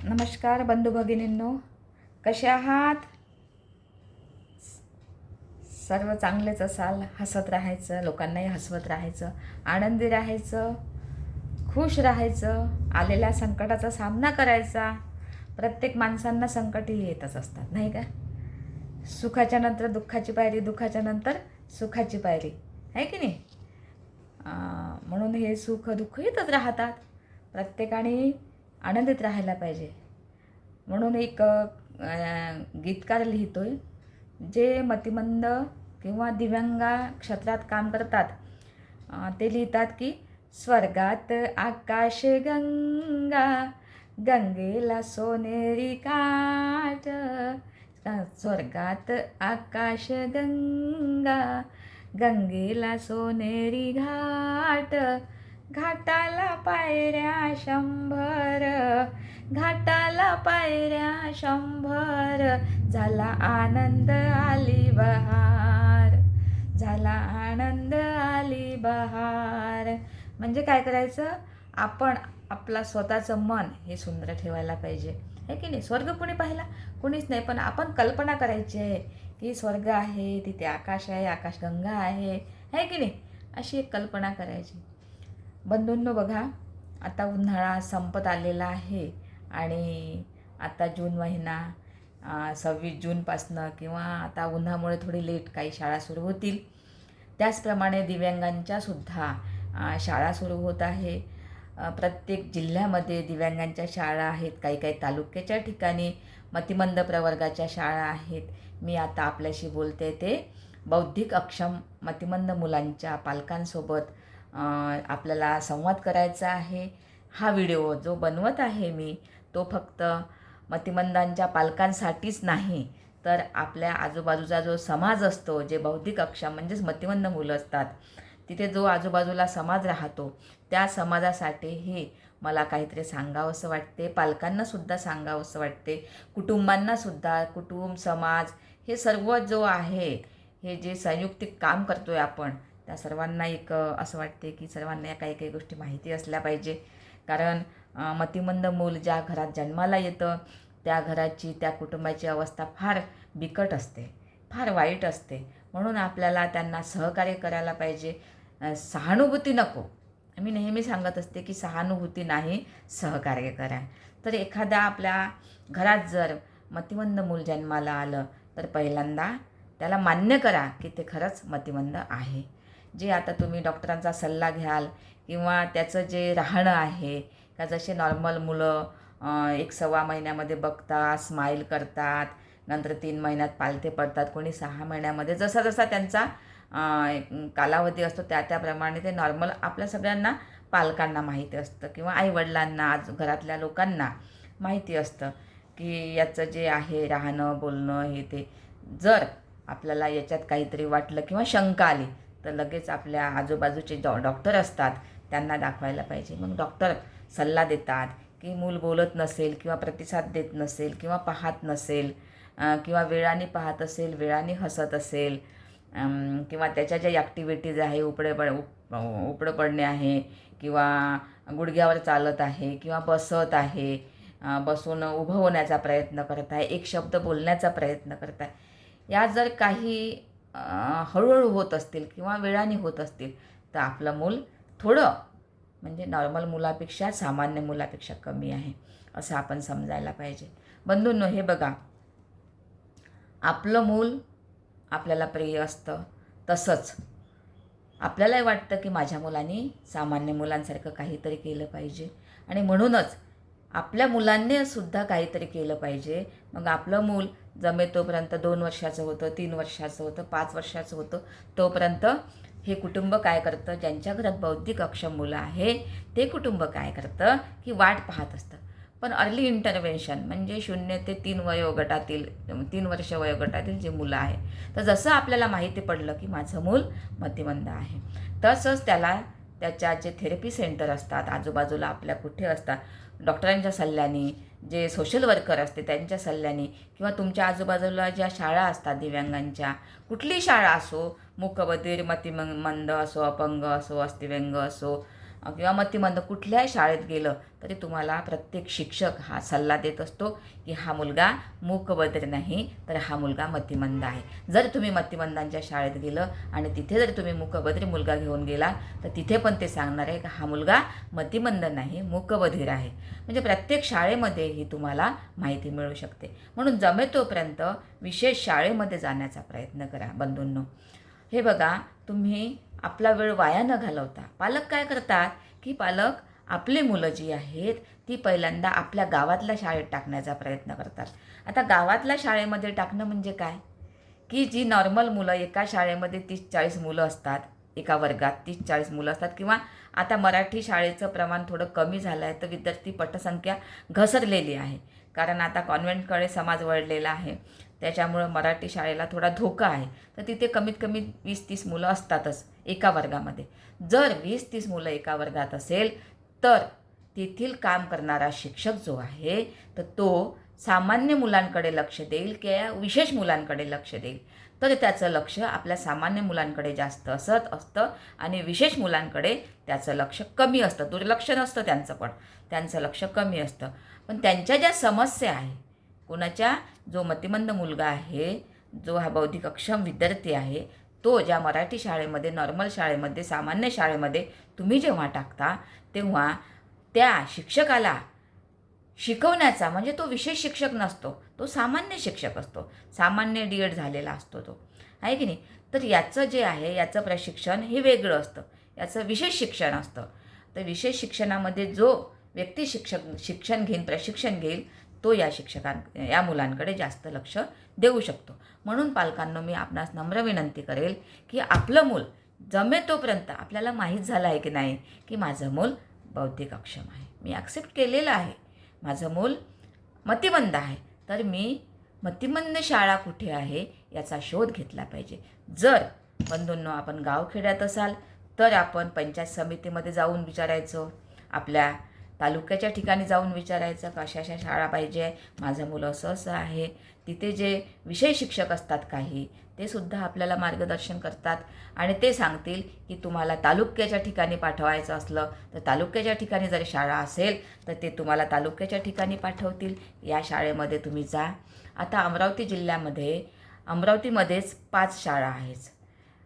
नमस्कार बंधू भगिनींनो, कसे आहात? सर्व चांगलेच असाल. हसत राहायचं, लोकांनाही हसवत राहायचं, आनंदी राहायचं, खुश राहायचं, आलेल्या संकटाचा सामना करायचा. प्रत्येक माणसांना संकटही येतच असतात, नाही का? सुखाच्या नंतर दुःखाची पायरी, दुःखाच्या नंतर सुखाची पायरी, आहे की नाही? म्हणून हे सुख दुःख येतच राहतात. प्रत्येकाने आनंदित राहायला पाहिजे. म्हणून एक गीतकार लिहितोय, जे मतिमंद किंवा दिव्यांग क्षेत्रात काम करतात, ते लिहितात की स्वर्गात आकाश गंगा, गंगेला सोनेरी काठ. स्वर्गात आकाश गंगा, गंगेला सोनेरी घाट. घाटाला पायऱ्या 100, घाटाला पायऱ्या 100. झाला आनंद आली बहार, झाला आनंद आली बहार. म्हणजे काय करायचं? आपण आपला स्वतःचं मन हे सुंदर ठेवायला पाहिजे, आहे की नाही? स्वर्ग कोणी पाहिला? कोणीच नाही, पण आपण कल्पना करायची आहे की स्वर्ग आहे, तिथे आकाश आहे, आकाशगंगा आहे की नाही? अशी एक कल्पना करायची. बंधूंनो बघा, आता उन्हाळा संपत आलेला आहे आणि आता जून महिना 26 जूनपासनं किंवा आता उन्हामुळे थोडी लेट काही शाळा सुरू होतील. त्याचप्रमाणे दिव्यांगांच्यासुद्धा शाळा सुरू होत आहे. प्रत्येक जिल्ह्यामध्ये दिव्यांगांच्या शाळा आहेत, काही काही तालुक्याच्या ठिकाणी मतिमंद प्रवर्गाच्या शाळा आहेत. मी आता आपल्याशी बोलते ते बौद्धिक अक्षम मतिमंद मुलांच्या पालकांसोबत आपल्याला संवाद करायचा आहे. हा व्हिडिओ जो बनवत आहे मी, तो फक्त मतिमंदांच्या पालकांसाठीच नाही, तर आपल्या आजूबाजूचा जो समाज असतो, जे बौद्धिक अक्षम म्हणजेच मतिमंद मुलं असतात, तिथे जो आजूबाजूला समाज राहतो, त्या समाजासाठीही मला काहीतरी सांगावंसं वाटते. पालकांनासुद्धा सांगावंसं वाटते, कुटुंबांनासुद्धा. कुटुंब, समाज हे सर्व जो आहे, हे जे संयुक्तिक काम करतो आहे आपण, त्या सर्वांना एक असं वाटते की सर्वांना या काही काही गोष्टी माहिती असल्या पाहिजे. कारण मतिमंद मूल ज्या घरात जन्माला येतं, त्या घराची, त्या कुटुंबाची अवस्था फार बिकट असते, फार वाईट असते. म्हणून आपल्याला त्यांना सहकार्य करायला पाहिजे. सहानुभूती नको. मी नेहमी सांगत असते की सहानुभूती नाही, सहकार्य करा. तर एखाद्या आपल्या घरात जर मतिमंद मूल जन्माला आलं, तर पहिल्यांदा त्याला मान्य करा की ते खरंच मतिमंद आहे. जे आता तुम्ही डॉक्टरांचा सल्ला घ्याल किंवा त्याचं जे राहणं आहे, का जसे नॉर्मल मुलं 1-1.25 महिन्यामध्ये बघतात, स्माईल करतात, नंतर 3 महिन्यात पालथे पडतात, कोणी 6 महिन्यामध्ये, जसा जसा त्यांचा कालावधी असतो त्याप्रमाणे ते नॉर्मल आपल्या सगळ्यांना पालकांना माहिती असतं किंवा आईवडिलांना, आज घरातल्या लोकांना माहिती असतं की याचं जे आहे राहणं, बोलणं, हे ते. जर आपल्याला याच्यात काहीतरी वाटलं किंवा शंका आली, तर लगेच आपल्या आजूबाजूचे डॉक्टर असतात, त्यांना दाखवायला पाहिजे. मग डॉक्टर सल्ला देतात की मूल बोलत नसेल किंवा प्रतिसाद देत नसेल किंवा पाहत नसेल किंवा वेळाने पाहत असेल, वेळाने हसत असेल, किंवा त्याच्या ज्या ॲक्टिव्हिटीज आहे, उपडं पडणे आहे किंवा गुडघ्यावर चालत आहे किंवा बसत आहे, बसून उभं होण्याचा प्रयत्न करत आहे, एक शब्द बोलण्याचा प्रयत्न करत आहे, या जर काही हळूहळू होत असतील किंवा वेळाने होत असतील, तर आपलं मूल थोडं म्हणजे नॉर्मल मुलापेक्षा, सामान्य मुलापेक्षा कमी आहे, असं आपण समजायला पाहिजे. बंधूंनो, हे बघा, आपलं मूल आपल्याला प्रिय असतं, तसंच आपल्यालाही वाटतं की माझ्या मुलांनी सामान्य मुलांसारखं काहीतरी केलं पाहिजे आणि म्हणूनच आपल्या मुलांनी सुद्धा काहीतरी केलं पाहिजे. मग आपलं मूल जमेल तोपर्यंत 2 वर्षाचं होतं, 3 वर्षाचं होतं, 5 वर्षाचं होतं, तोपर्यंत हे कुटुंब काय करतं, ज्यांच्या घरात बौद्धिक अक्षम मुलं आहे, ते कुटुंब काय करतं की वाट पाहत असतं. पण अर्ली इंटरव्हेन्शन म्हणजे 0 ते 3 वयोगटातील, 3 वर्ष वयोगटातील जे मुलं आहे, तर जसं आपल्याला माहिती पडलं की माझं मूल मतिमंद आहे, तसंच त्याला त्याच्या जे थेरपी सेंटर असतात, आजूबाजूला आपल्या कुठे असतात, डॉक्टरांच्या सल्ल्याने, जे सोशल वर्कर असते त्यांच्या सल्ल्याने, किंवा तुमच्या आजूबाजूला ज्या शाळा असतात दिव्यांगांच्या, कुठली शाळा असो, मूकबधीर, मतिमंद असो, अपंग असो, अस्थिव्यंग असो, किंवा मतिमंद कुठल्याही शाळेत गेलं तरी तुम्हाला प्रत्येक शिक्षक हा सल्ला देत असतो की हा मुलगा मूकबधिर नाही, तर हा मुलगा मतिमंद आहे. जर तुम्ही मतिमंदांच्या शाळेत गेलं आणि तिथे जर तुम्ही मूकबधिर मुलगा घेऊन गेला तर तिथे पण ते सांगणार आहे की हा मुलगा मतिमंद नाही, मूकबधिर आहे. म्हणजे प्रत्येक शाळेमध्ये ही तुम्हाला माहिती मिळू शकते. म्हणून जमेल तोपर्यंत विशेष शाळेमध्ये जाण्याचा प्रयत्न करा बंधूंनो. हे बघा, तुम्ही आपला वेळ वाया न घालवता पालक काय करतात की पालक आपली मुलं जी आहेत ती पहिल्यांदा आपल्या गावातल्या शाळेत टाकण्याचा प्रयत्न करतात. आता गावातल्या शाळेमध्ये टाकणं म्हणजे काय की जी नॉर्मल मुलं, एका शाळेमध्ये 30-40 मुलं असतात, एका वर्गात 30-40 मुलं असतात, किंवा आता मराठी शाळेचं प्रमाण थोडं कमी झालं आहे तर विद्यार्थी पटसंख्या घसरलेली आहे. कारण आता कॉन्व्हेंटकडे समाज वळलेला आहे, त्याच्यामुळं मराठी शाळेला थोडा धोका आहे. तर तिथे कमीत कमी 20-30 मुलं असतातच एका वर्गामध्ये. जर 20-30 मुलं एका वर्गात असेल तर तेथील काम करणारा शिक्षक जो आहे तर तो सामान्य मुलांकडे लक्ष देईल की विशेष मुलांकडे लक्ष देईल. तर त्याचं लक्ष आपल्या सामान्य मुलांकडे जास्त असतं आणि विशेष मुलांकडे त्याचं लक्ष कमी असतं. दुर्लक्ष नसतं त्यांचं, पण त्यांचं लक्ष कमी असतं. पण त्यांच्या ज्या समस्या आहे, कोणाच्या, जो मतिमंद मुलगा आहे, जो हा बौद्धिक अक्षम विद्यार्थी आहे, तो ज्या मराठी शाळेमध्ये, नॉर्मल शाळेमध्ये, सामान्य शाळेमध्ये तुम्ही जेव्हा टाकता तेव्हा त्या शिक्षकाला शिकवण्याचा, म्हणजे तो विशेष शिक्षक नसतो, तो सामान्य शिक्षक असतो, सामान्य D.Ed झालेला असतो तो, आहे की नाही. तर याचं जे आहे याचं प्रशिक्षण हे वेगळं असतं, याचं विशेष शिक्षण असतं. तर विशेष शिक्षणामध्ये जो व्यक्ती शिक्षण घेईन, प्रशिक्षण घेईल, तो या मुलांकडे जास्त लक्ष देऊ शकतो. म्हणून पालकांना मी आपणास नम्र विनंती करेल की आपलं मूल जमेल तोपर्यंत आपल्याला माहीत झालं आहे की नाही की माझं मूल बौद्धिक अक्षम आहे, मी ॲक्सेप्ट केलेलं आहे, माझं मूल मतिमंद आहे, तर मी मतिमंद शाळा कुठे आहे याचा शोध घेतला पाहिजे. जर बंधूंनो आपण गावखेड्यात असाल तर आपण पंचायत समितीमध्ये जाऊन विचारायचं, आपल्या तालुक्याच्या ठिकाणी जाऊन विचारायचं कशा शाळा पाहिजे, माझं मुलं असं आहे. तिथे जे विषय शिक्षक असतात काही, ते सुद्धा आपल्याला मार्गदर्शन करतात आणि ते सांगतील की तुम्हाला तालुक्याच्या ठिकाणी पाठवायचं असलं तर तालुक्याच्या ठिकाणी जर शाळा असेल तर ते तुम्हाला तालुक्याच्या ठिकाणी पाठवतील, या शाळेमध्ये तुम्ही जा. आता अमरावती जिल्ह्यामध्ये, अमरावतीमध्येच 5 शाळा आहेत.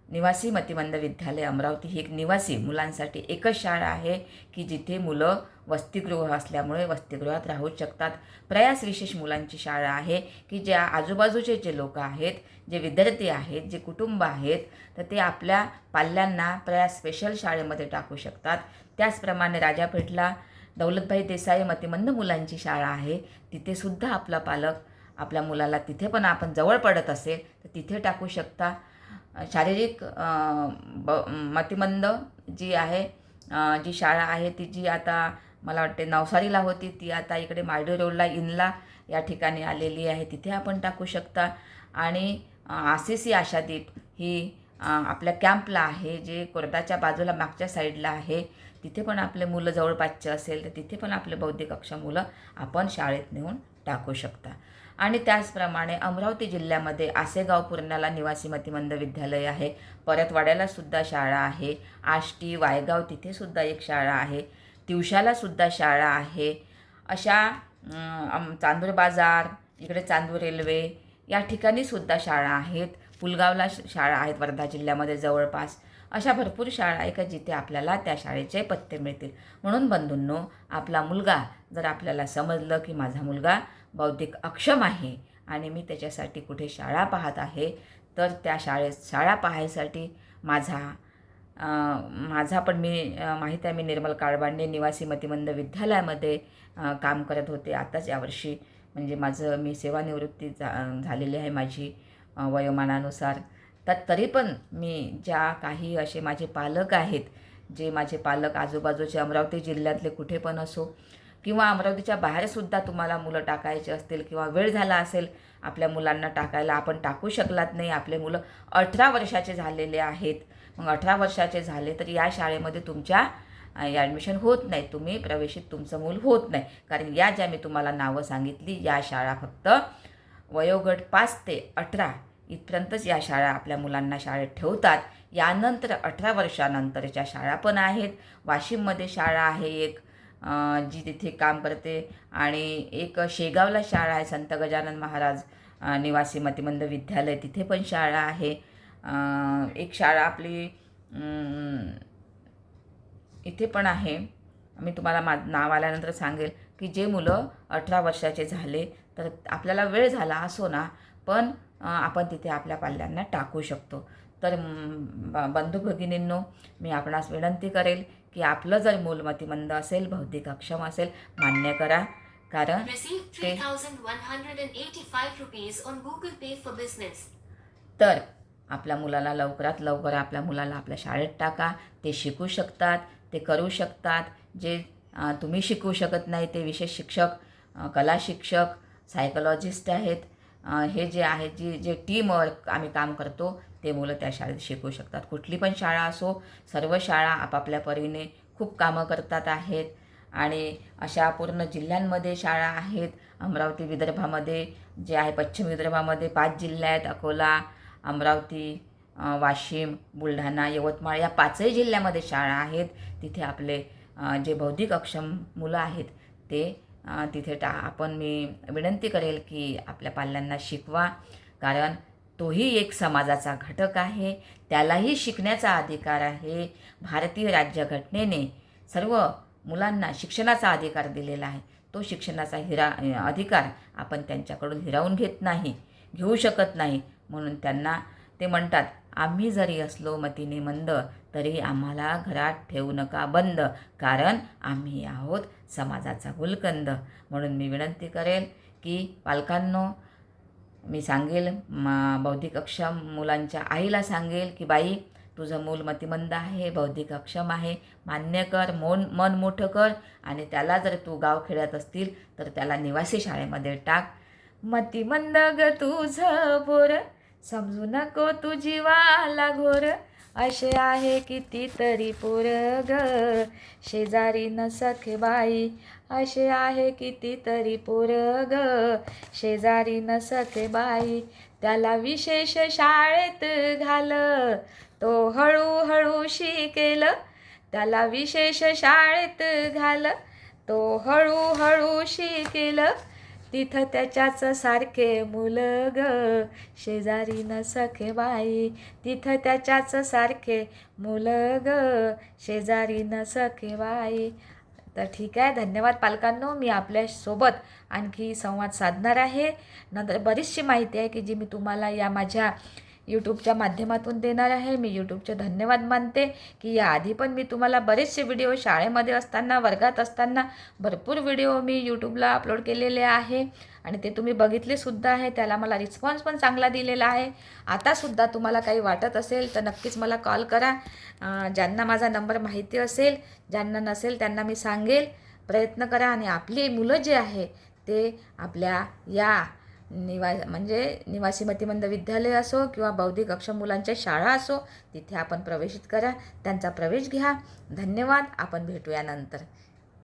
निवासी मतिमंद विद्यालय अमरावती ही एक निवासी मुलांसाठी एकच शाळा आहे की जिथे मुलं वसतिगृह असल्यामुळे वसतिगृहात राहू शकतात. प्रयास विशेष मुलांची शाळा आहे की ज्या आजूबाजूचे जे लोक आहेत, जे विद्यार्थी आहेत, जे कुटुंब आहेत, तर ते आपल्या पाल्यांना प्रयास स्पेशल शाळेमध्ये टाकू शकतात. त्याचप्रमाणे राजापेठला दौलतभाई देसाई मतिमंद मुलांची शाळा आहे, तिथेसुद्धा आपला पालक आपल्या मुलाला, तिथे पण आपण जवळ पडत असेल तर तिथे टाकू शकता. शारीरिक मतिमंद जी आहे, जी शाळा आहे ती जी आता मला वाटते नवसारीला होती, ती आता इकडे मार्डी रोडला इनला या ठिकाणी आलेली आहे, तिथे आपण टाकू शकता. आणि ACC आशादीप ही आपल्या कॅम्पला आहे, जे कोर्टाच्या बाजूला मागच्या साईडला आहे, तिथे पण आपले मुलं जवळपासचे असेल तर तिथे पण आपले बौद्धिक अक्षम मुलं आपण शाळेत नेऊन टाकू शकता. आणि त्याचप्रमाणे अमरावती जिल्ह्यामध्ये आसेगाव पुरणाला निवासी मतिमंद विद्यालय आहे, परतवाड्यालासुद्धा शाळा आहे, आष्टी, वायगाव तिथेसुद्धा एक शाळा आहे, तिवशालासुद्धा शाळा आहे. अशा चांदूर बाजार, इकडे चांदूर रेल्वे या ठिकाणीसुद्धा शाळा आहेत. पुलगावला शाळा आहेत वर्धा जिल्ह्यामध्ये जवळपास. अशा भरपूर शाळा आहे का जिथे आपल्याला त्या शाळेचे पत्ते मिळतील. म्हणून बंधूंनो, आपला मुलगा जर आपल्याला समजलं की माझा मुलगा बौद्धिक अक्षम आहे आणि मी त्याच्यासाठी कुठे शाळा पाहत आहे, तर त्या शाळा पाहायसाठी माझा पण माहीत आहे, मी निर्मल काळबांडे निवासी मतिमंद विद्यालयामध्ये काम करत होते. आताच यावर्षी म्हणजे मी सेवानिवृत्ती झालेली आहे माझी वयोमानानुसार. तर तरी पण मी ज्या काही असे माझे पालक आहेत, जे माझे पालक आजूबाजूचे अमरावती जिल्ह्यातले कुठे पण असो किंवा अमरावतीच्या बाहेरसुद्धा तुम्हाला मुलं टाकायचे असतील किंवा वेळ झाला असेल आपल्या मुलांना टाकायला, आपण टाकू शकलात नाही, आपले मुलं 18 वर्षाचे झालेले आहेत, मग 18 वर्षाचे झाले तर या शाळेमध्ये तुमच्या ॲडमिशन होत नाही, तुम्ही प्रवेशित तुमचं मूल होत नाही. कारण ज्या मी तुम्हाला नावं सांगितली, या शाळा फक्त वयोगट 5 ते 18 इथपर्यंतच या शाळा आपल्या मुलांना शाळेत ठेवतात. यानंतर 18 वर्षानंतरच्या शाळा पण आहेत. वाशिममध्ये शाळा आहे एक जी तिथे काम करते, आणि एक शेगावला शाळा आहे, संत गजानन महाराज निवासी मतिमंद विद्यालय, तिथे पण शाळा आहे. एक शाळा आपली इथे पण आहे. मी तुम्हाला नाव आल्यानंतर सांगेल की जे मुलं 18 वर्षाचे झाले, तर आपल्याला वेळ झाला असो ना, पण आपण तिथे आपल्या पाल्यांना टाकू शकतो. तर बंधू भगिनींनो, मी आपणास विनंती करेल की आपलं जर मूल मतिमंद असेल, बौद्धिक अक्षम असेल, मान्य करा. कारण ते तर आपल्या मुलाला लवकरात लवकर आपल्या मुलाला आपल्या शाळेत टाका. ते शिकू शकतात, ते करू शकतात. जे तुम्ही शिकवू शकत नाही ते विशेष शिक्षक, कला शिक्षक, सायकोलॉजिस्ट आहेत, हे जे आहेत जे टीमवर्क आम्ही काम करतो, ते मुलं त्या शाळेत शिकू शकतात. कुठली पण शाळा असो, सर्व शाळा आपापल्या परीने खूप कामं करतात आहेत. आणि अशा पूर्ण जिल्ह्यांमध्ये शाळा आहेत. अमरावती विदर्भामध्ये जे आहे, पश्चिम विदर्भामध्ये 5 जिल्हे आहेत, अकोला, अमरावती, वाशिम, बुलढाणा, यवतमाळ, या 5ही जिल्ह्यामध्ये शाळा आहेत. तिथे आपले जे बौद्धिक अक्षम मुलं आहेत ते तिथे आपण मी विनंती करेल की आपल्या पाल्यांना शिकवा. कारण तोही एक समाजाचा घटक आहे, त्यालाही शिकण्याचा अधिकार आहे. भारतीय राज्यघटनेने सर्व मुलांना शिक्षणाचा अधिकार दिलेला आहे. तो शिक्षणाचा अधिकार आपण त्यांच्याकडून हिरावून घेऊ शकत नाही. म्हणून त्यांना ते म्हणतात, आम्ही जरी असलो मतीने मंद, तरी आम्हाला घरात ठेवू नका बंद, कारण आम्ही आहोत समाजाचा गुलकंद. म्हणून मी विनंती करेल की पालकांनो, मी सांगेल बौद्धिक अक्षम मुलांच्या आईला सांगेल की बाई, तुझं मूल मतिमंद आहे, बौद्धिक अक्षम आहे, मान्य कर, मन मोठं कर. आणि त्याला जर तू गावखेड्यात असतील तर त्याला निवासी शाळेमध्ये टाक. मतिमंद ग तुझं पोर, समजू नको तू जीवाला घोर, असे आहे कितीतरी पोर ग, शेजारी न सखे बाई, असे आहे कितीतरी पोर ग, शेजारी न सखे बाई. त्याला विशेष शाळेत घाल, तो हळूहळू शिकेल. त्याला विशेष शाळेत घाल, तो हळूहळू शिकेल. तिथं त्याच्याच सारखे मुलं ग, शेजारी न सखे बाई, तिथं त्याच्याच सारखे मुलं ग, शेजारी न सखे बाई. तर ठीक आहे, धन्यवाद पालकांनो. मी आपल्यासोबत आणखी संवाद साधणार आहे. नंतर बरीचशी माहिती आहे की जी मी तुम्हाला या माझ्या यूट्यूबच्या माध्यमातून देणार आहे. मी यूट्यूबचे धन्यवाद मानते की याआधी पण मी तुम्हाला बरेचसे व्हिडिओ शाळेमध्ये असताना, वर्गात असताना भरपूर व्हिडिओ मी यूट्यूबला अपलोड केलेले आहे आणि ते तुम्ही बघितलेसुद्धा आहे. त्याला मला रिस्पॉन्स पण चांगला दिलेला आहे. आतासुद्धा तुम्हाला काही वाटत असेल तर नक्कीच मला कॉल करा. ज्यांना माझा नंबर माहिती असेल, ज्यांना नसेल त्यांना मी सांगेल. प्रयत्न करा आणि आपली मुलं जे आहे ते आपल्या या म्हणजे निवासी मतिमंद विद्यालय असो किंवा बौद्धिक अक्षम मुलांच्या शाळा असो, तिथे आपण प्रवेशित करा, त्यांचा प्रवेश घ्या. धन्यवाद. आपण भेटूया नंतर.